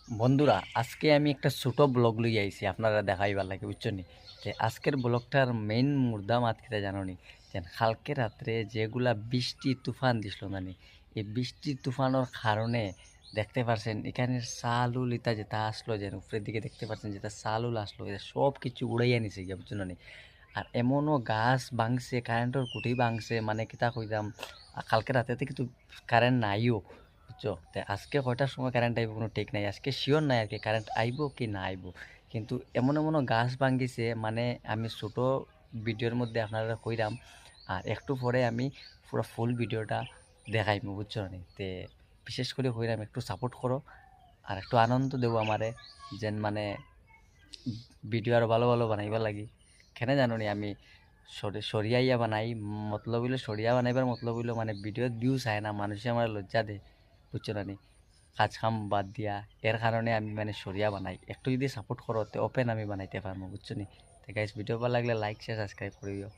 বন্ধুরা, আজকে আমি একটা ছোট ব্লগ লই আইছি আপনারা দেখাইবার লাগে, বুঝছো নি? যে আজকের ব্লগটার মেইন মুদ্দা মাত কিতা জানো নি? যে কালকে রাত্রে যেগুলা বৃষ্টি তুফান দিছিল নানি, এই বৃষ্টি তুফানের কারণে দেখতে পারছেন এখানে চালুল ইতা যেটা আসলো, যে উপরের দিকে দেখতে পাচ্ছেন যেটা চালুল আসলো, এটা সব কিছু উড়াইয়া নিছে গিয়া, বুঝছো নি? আর এমনও গাছ ভাঙছে, কারেন্টের খুঁটি ভাঙছে, মানে কিতা কইতাম, কালকে রাতে কিন্তু কারেন্ট নাইও, বুঝছো? তো আজকে কয়টার সময় কারেন্ট আইব কোনো ঠিক নাই, আজকে শিওর নাই আর কি কারেন্ট আইব কি না আইব। কিন্তু এমন এমনও গাছ ভাঙ্গিছে, মানে আমি ছোট ভিডিওর মধ্যে আপনারা কইরাম, আর একটু পরে আমি পুরো ফুল ভিডিওটা দেখাইমু, বুঝছো নি? তে বিশেষ করে কইরাম একটু সাপোর্ট করো আর একটু আনন্দ দেবো আমারে, যেন মানে ভিডিও আরো ভালো ভালো বানাইবার লাগি। কেন জানো নি আমি সরিয়াইয়া বানাই, মতলব হইলো সরিয়া বানাইবার মতলব হইলো মানে ভিডিওত ভিউ চায় না, মানুষে আমার লজ্জা দে, বুঝছো না নি? কাজ কাম বাদ দিয়া এর কারণে আমি মানে সরিয়া বানাই, একটু যদি সাপোর্ট করো তো ওপেন আমি বানাইতে পারবো, বুঝছো নি? তো গাইস, ভিডিও ভালো লাগলে লাইক শেয়ার সাবস্ক্রাইব করিও।